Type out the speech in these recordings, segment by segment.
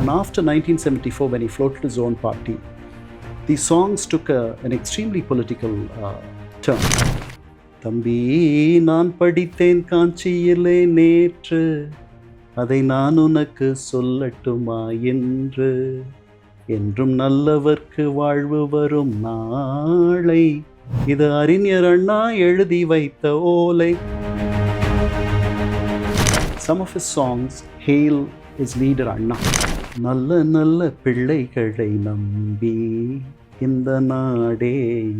And after 1974, when he floated his own party, these songs took an extremely political turn. தம்பி நான் படித்தேன் காஞ்சியிலே நேற்று, அதை நான் உனக்கு சொல்லட்டுமா என்று, என்றும் நல்லவர்க்கு வாழ்வு வரும் நாளை, இது அறிஞர் அண்ணா எழுதி வைத்த ஓலை. Some of his songs hail his leader Anna. நல்ல நல்ல பிள்ளைகளை நம்பி இந்த நாடே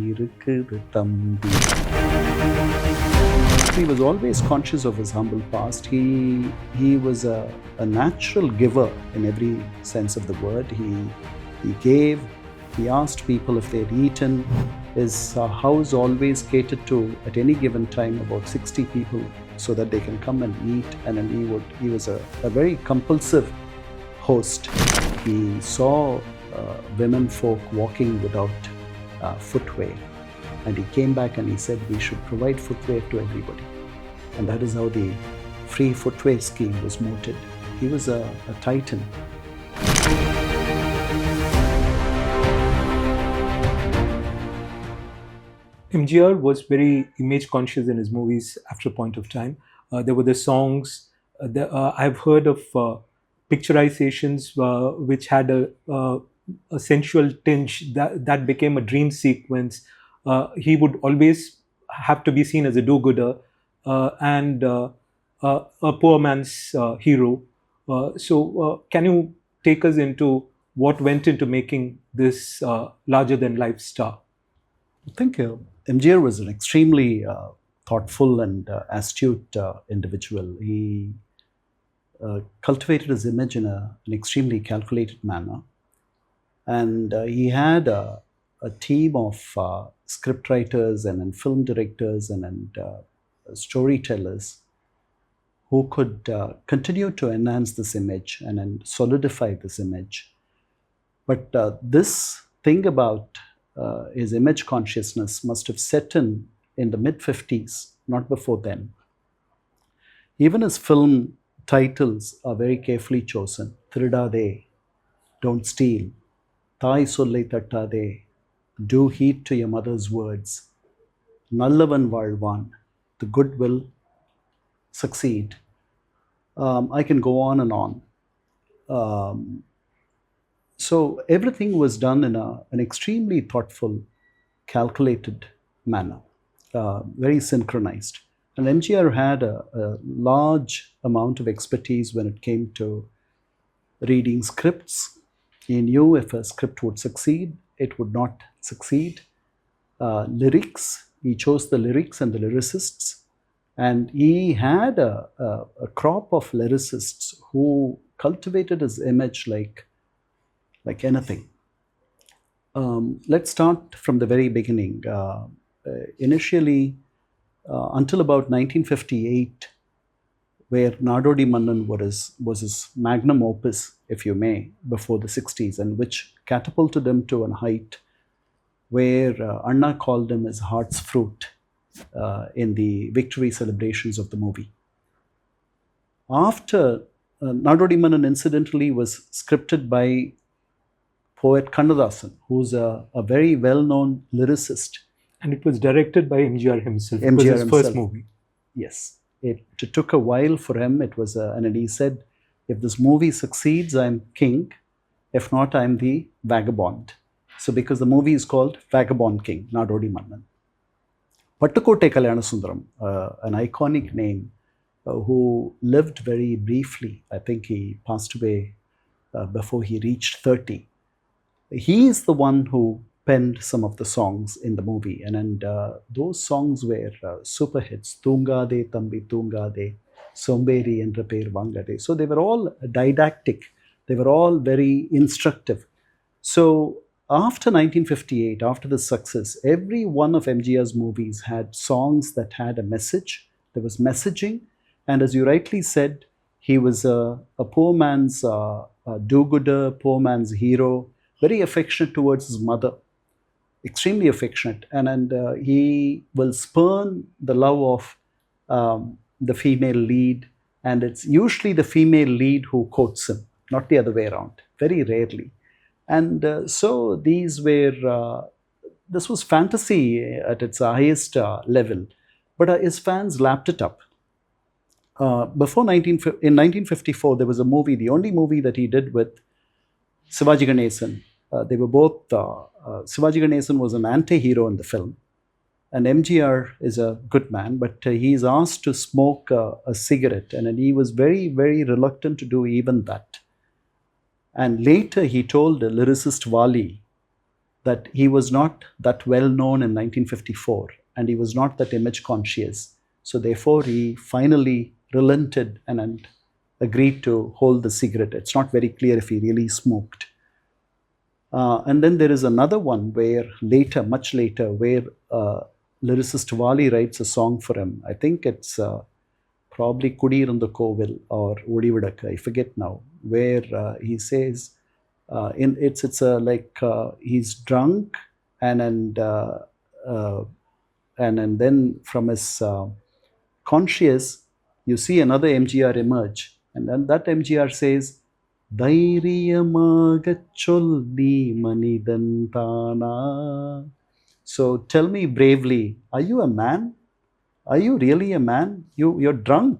இருக்குது தம்பி. He was always conscious of his humble past. He was a natural giver in every sense of the word. He gave, he asked people if they'd eaten. His house always catered to, at any given time, about 60 people so that they can come and eat. And then he was a very compulsive host. He saw women folk walking without footwear. And he came back and he said we should provide footwear to everybody. And that is how the free footwear scheme was mooted. He was a titan. MGR was very image conscious in his movies after a point of time. There were the songs. I've heard of picturizations which had a sensual tinge that became a dream sequence. He would always have to be seen as a do-gooder and a poor man's hero. So can you take us into what went into making this larger-than-life star? I think MGR was an extremely thoughtful and astute individual. He cultivated his image in an extremely calculated manner. And he had a team of scriptwriters and film directors and storytellers who could continue to enhance this image and solidify this image. But this thing about his image consciousness must have set in the mid-50s, not before then. Even his film titles are very carefully chosen. Thirudade, don't steal. Thai sollai tattade, do heed to your mother's words. Nallavan vaalvan, the good will succeed. I can go on and on. So everything was done in an extremely thoughtful, calculated manner, very synchronized. And MGR had a large amount of expertise when it came to reading scripts. He knew if a script would succeed, it would not succeed. Lyrics, he chose the lyrics and the lyricists. And he had a crop of lyricists who cultivated his image like anything. Let's start from the very beginning. Initially, until about 1958, where Nadodi Mannan was his magnum opus, if you may, before the 60s, and which catapulted him to a height where Anna called him his heart's fruit in the victory celebrations of the movie. After Nadodi Mannan, incidentally, was scripted by poet Kannadasan, who's a very well-known lyricist. And it was directed by MGR himself. MGR it was his himself. First movie. Yes. It took a while for him. It was, and he said, if this movie succeeds, I'm king. If not, I'm the vagabond. So because the movie is called Vagabond King, Nadodi Mannan. Pattukotte Kalyanasuntharam, an iconic name, who lived very briefly. I think he passed away before he reached 30. He is the one who penned some of the songs in the movie, and those songs were super hits. Thoongade Thambi Thoongade, Somberi Endra Per Vangade. So they were all didactic. They were all very instructive. So after 1958, after the success, every one of MGR's movies had songs that had a message. There was messaging, and as you rightly said, he was a poor man's do-gooder, poor man's hero, very affectionate towards his mother. Extremely affectionate, and he will spurn the love of the female lead, and it's usually the female lead who quotes him, not the other way around. very rarely. And so these were, this was fantasy at its highest level. But his fans lapped it up. In 1954, there was a movie, the only movie that he did with Sivaji Ganesan. They were both, Sivaji Ganesan was an anti-hero in the film, and MGR is a good man, but he's asked to smoke a cigarette, and he was very, very reluctant to do even that. And later he told the lyricist Wali that he was not that well known in 1954, and he was not that image conscious. So therefore he finally relented and agreed to hold the cigarette. It's not very clear if he really smoked. And then there is another one where later, much later, where lyricist Wali writes a song for him. I think it's probably Kudirunda Kovil or Odividaka, I forget now, where he says, he's drunk, and then from his conscious, you see another MGR emerge, and then that MGR says, தைரியமாக சொல் நீ மனிதன் தானா. So tell me bravely, are you a man? Are you really a man? You're drunk.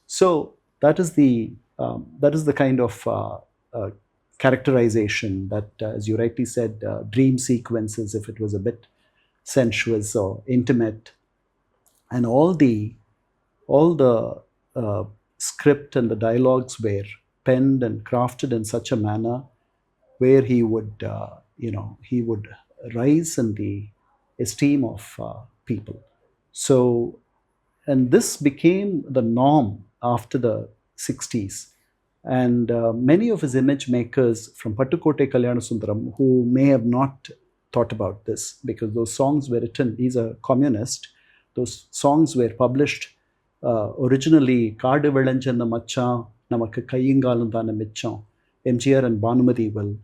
So that is the kind of characterization that, as you rightly said, dream sequences, if it was a bit sensuous or intimate, and all the script and the dialogues were penned and crafted in such a manner where he would rise in the esteem of people. So, and this became the norm after the 60s. And many of his image makers from Pattukotte Kalyanasundaram, who may have not thought about this, because those songs were written, he's a communist, those songs were published originally, Kaadu Vilanjanna Machan, Namakku Kaiyingalum Thana Micham. MGR and Bhanumati will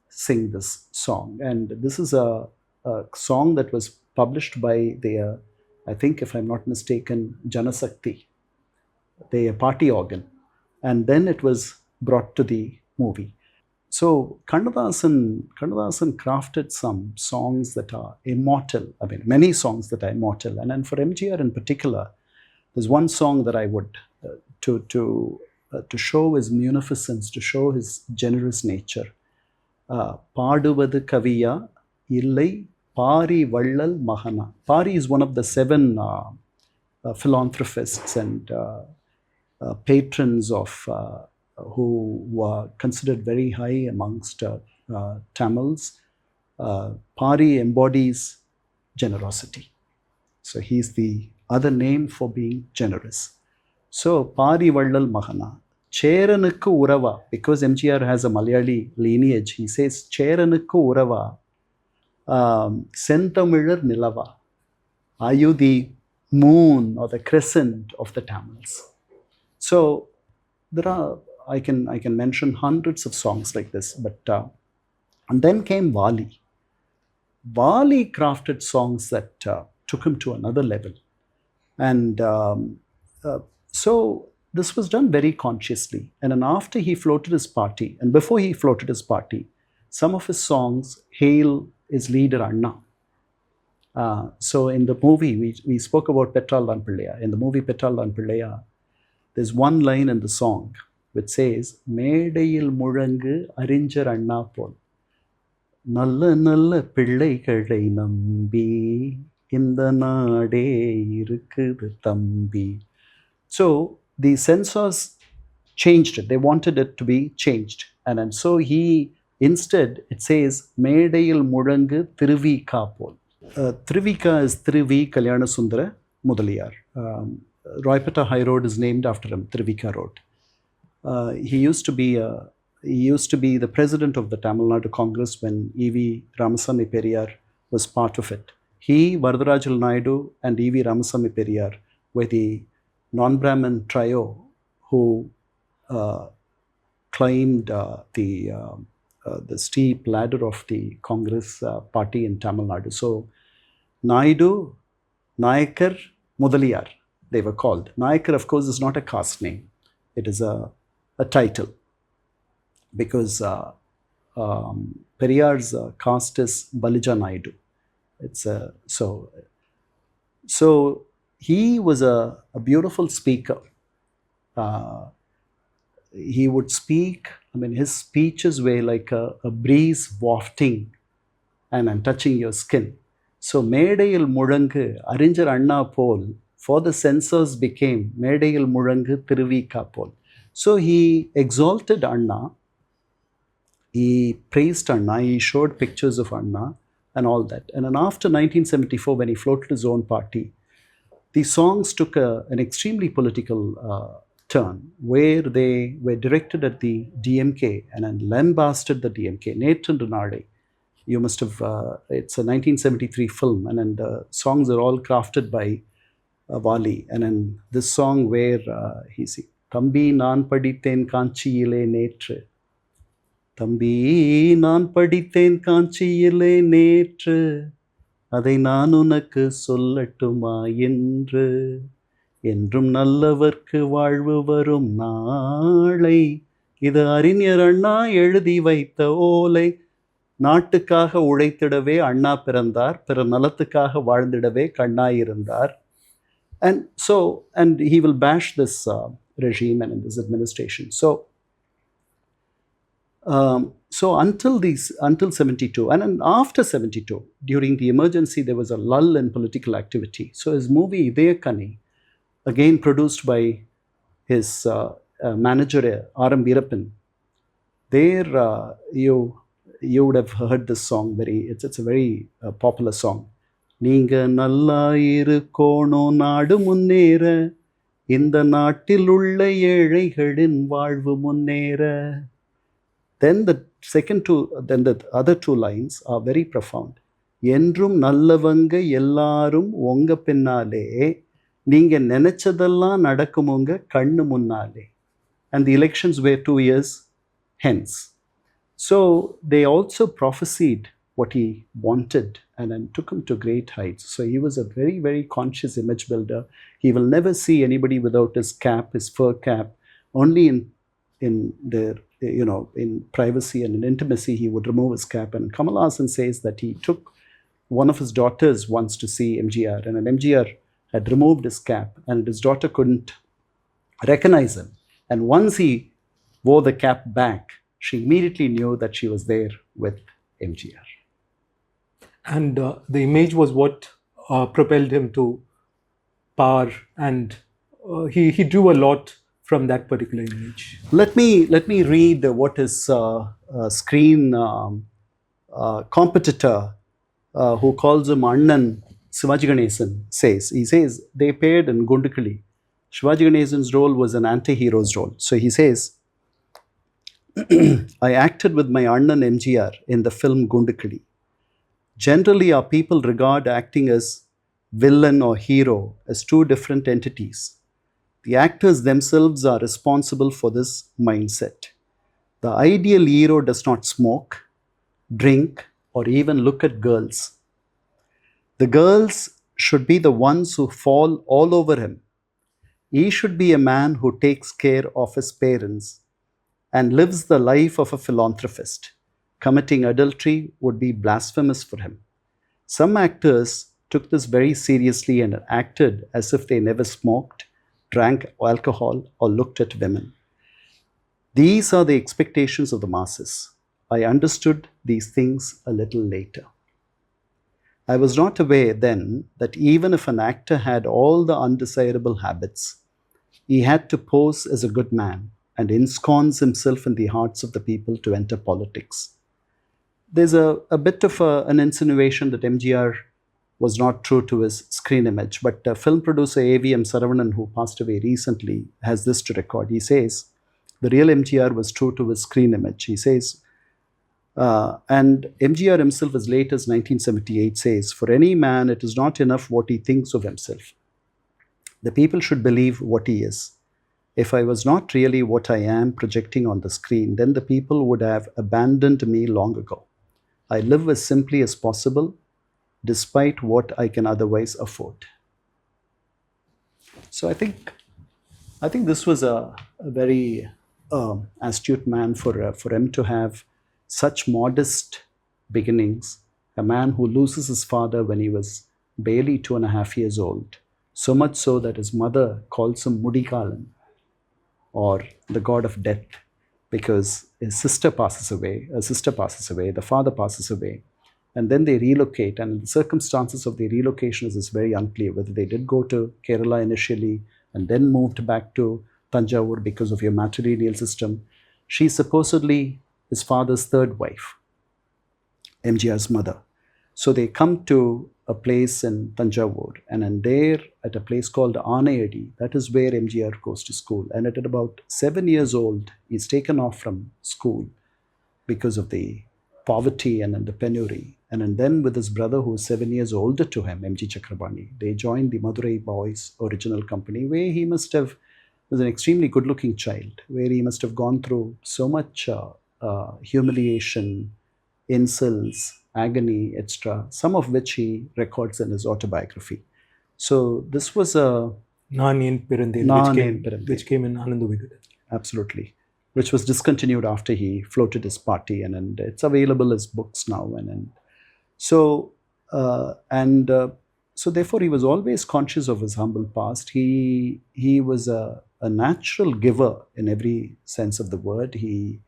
sing this song. And this is a song that was published by their, I think if I'm not mistaken, Janasakti, their party organ. And then it was brought to the movie. So Kannadasan crafted some songs that are immortal. I mean, many songs that are immortal. And then for MGR in particular, there's one song that I would, to show his munificence, to show his generous nature. Paaduvadu kaviya illai Pari Vallal Mahana. Pari is one of the 7 philanthropists and patrons of who are considered very high amongst Tamils. Pari embodies generosity. So he's the other name for being generous. So Pari Vallal Mahana. Cheranukku Urava, because MGR has a Malayali lineage, he says Cheranukku Urava, Sentamilar Nilava. Are you the moon or the crescent of the Tamils? So there are, I can mention hundreds of songs like this, but and then came Wali. Wali crafted songs that took him to another level. And so this was done very consciously. And then after he floated his party, and before he floated his party, some of his songs hail his leader Anna. So in the movie, we spoke about Petral Dan Pillaya. In the movie Petral Dan Pillaya, there's one line in the song which says, Medayil Murangu Arinjar Anna Pol. Nalla nalla pillaigalai nambi inda naade irukkudu thambi. So the censors changed it. They wanted it to be changed. And so he, instead, it says, Medayil Murangu Thiruvika Pol. Thiruvika is Thiruvi Kalyanasundara Mudaliyar. Roypeta High Road is named after him, Thiruvika Road. He used to be the president of the Tamil Nadu Congress when E.V. Ramasamy Periyar was part of it. He, Varadarajal Naidu, and E.V. Ramasamy Periyar were the non-Brahmin trio who climbed the steep ladder of the Congress party in Tamil Nadu. So Naidu, Nayakar, Mudaliyar, they were called. Nayakar, of course, is not a caste name. It is a title, because Periyar's caste is Balija Naidu. It's so he was a beautiful speaker. He would speak. I mean, his speeches were like a breeze wafting and touching your skin. So Medayil Murangu, Arinjar Anna Pol, for the censors became Medayil Murangu Tiruvika Pol. So he exalted Anna, he praised Anna, he showed pictures of Anna and all that. And then after 1974, when he floated his own party, the songs took an extremely political turn where they were directed at the DMK and then lambasted the DMK. Netran Nade, you must have, it's a 1973 film, and then the songs are all crafted by Wali. And then this song where he says, Thambi naan padithen kanchiyile netru. Thambi naan padithen kanchiyile netru. அதை நான் உனக்கு சொல்லட்டுமா என்று என்றும் நல்லவர்க்கு வாழ்வு வரும் நாளை இது அறிஞர் அண்ணா எழுதி வைத்த ஓலை நாட்டுக்காக உழைத்திடவே அண்ணா பிறந்தார் பிற நலத்துக்காக வாழ்ந்திடவே கண்ணாயிருந்தார் and he will bash this regime and this administration. So until 72, and then after 72, during the emergency, there was a lull in political activity. So his movie Idayakani, again produced by his manager R.M. Veerappan, there you would have heard this song. It's a very popular song. நீங்க நல்லா இருக்கணும் நாடு முன்னேற இந்த நாட்டில் உள்ள ஏழைகளின் வாழ்வு முன்னேற. Then the other two lines are very profound. என்றும் நல்லவங்க எல்லாரும் உங்க பின்னாலே நீங்க நினைச்சதெல்லாம் நடக்கும் உங்க கண்ணு முன்னாலே. And the elections were 2 years hence. So they also prophesied what he wanted and then took him to great heights. So he was a very, very conscious image builder. He will never see anybody without his cap, his fur cap. Only in their, in privacy and in intimacy, he would remove his cap. And Kamal Haasan says that he took one of his daughters once to see MGR, and an MGR had removed his cap, and his daughter couldn't recognize him. And once he wore the cap back, she immediately knew that she was there with MGR. And the image was what propelled him to power, and he drew a lot from that particular image. Let me read what his screen competitor, who calls him Annan, Sivaji Ganesan, says. He says they paired in Gundukali. Sivaji Ganesan's role was an anti-hero's role. So he says, I acted with my Annan MGR in the film Gundukali. Generally, our people regard acting as villain or hero as two different entities. The actors themselves are responsible for this mindset. The ideal hero does not smoke, drink, or even look at girls. The girls should be the ones who fall all over him. He should be a man who takes care of his parents and lives the life of a philanthropist. Committing adultery would be blasphemous for him. Some actors took this very seriously and acted as if they never smoked, drank alcohol, or looked at women. These are the expectations of the masses. I understood these things a little later. I was not aware then that even if an actor had all the undesirable habits, he had to pose as a good man and ensconce himself in the hearts of the people to enter politics. There's a bit of an insinuation that MGR was not true to his screen image, but film producer A.V.M. Saravanan, who passed away recently, has this to record. He says, the real MGR was true to his screen image. He says, and MGR himself, as late as 1978, says, for any man, it is not enough what he thinks of himself. The people should believe what he is. If I was not really what I am projecting on the screen, then the people would have abandoned me long ago. I live as simply as possible, despite what I can otherwise afford. So I think this was a very astute man for him to have such modest beginnings, a man who loses his father when he was barely 2.5 years old, so much so that his mother calls him Mudikalan, or the god of death, because his sister passes away, the father passes away, and then they relocate. And the circumstances of the relocation is very unclear, whether they did go to Kerala initially and then moved back to Tanjavur because of your matrilineal system. She's supposedly his father's third wife, MGR's mother. So they come to a place in Tanjavur, and in there, at a place called Anayadi, that is where MGR goes to school. And at about 7 years old, he's taken off from school because of the poverty and the penury. And then with his brother, who is 7 years older to him, MG Chakrabarti, they joined the Madurai Boys original company, where he must have was an extremely good-looking child, where he must have gone through so much humiliation, insults, agony, etc., some of which he records in his autobiography. So this was a Naan which came in Ananda Vigada. Absolutely, which was discontinued after he floated his party, and it's available as books now. So therefore he was always conscious of his humble past. He was a natural giver in every sense of the word. He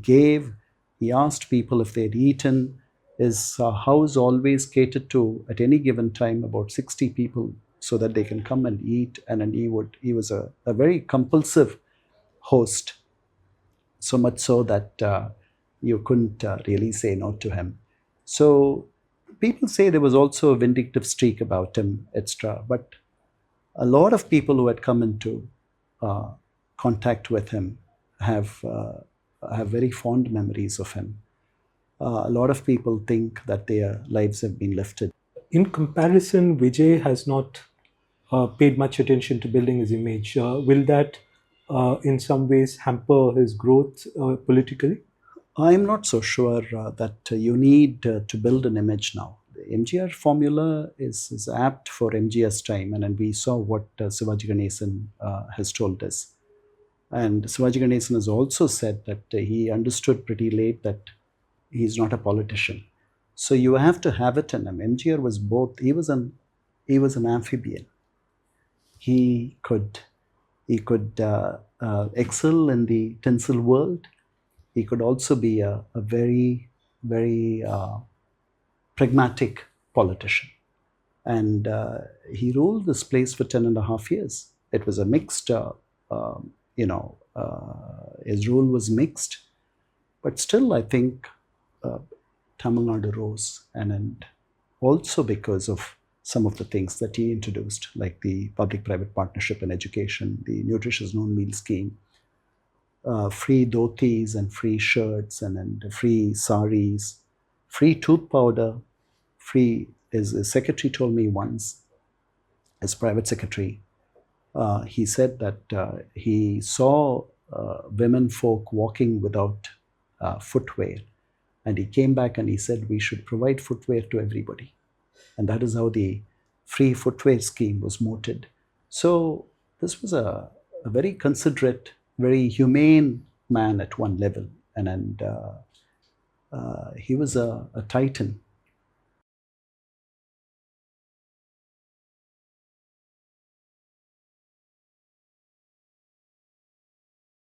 gave. He asked people if they'd eaten. His house always catered to, at any given time, about 60 people so that they can come and eat. And he was a very compulsive host, so much so that you couldn't really say no to him. So people say there was also a vindictive streak about him, etc. But a lot of people who had come into contact with him have very fond memories of him. A lot of people think that their lives have been lifted. In comparison, Vijay has not paid much attention to building his image. Will that in some ways hamper his growth politically? I'm not so sure that you need to build an image now. The MGR formula is apt for MGR's time, and we saw what Sivaji Ganesan has told us. And Sivaji Ganesan has also said that he understood pretty late that he's not a politician. So you have to have it in him. MGR was both. He was an amphibian. He could excel in the tinsel world. He could also be a very, very pragmatic politician. And he ruled this place for 10.5 years. It was a mixed, his rule was mixed. But still, I think Tamil Nadu rose, and also because of some of the things that he introduced, like the public-private partnership in education, the nutritious noon meal scheme, free dhotis and free shirts and free saris, free tooth powder, free, as a secretary told me once, his private secretary, he said that he saw women folk walking without footwear. And he came back and he said, we should provide footwear to everybody. And that is how the free footwear scheme was mooted. So this was a very considerate, very humane man at one level. And he was a titan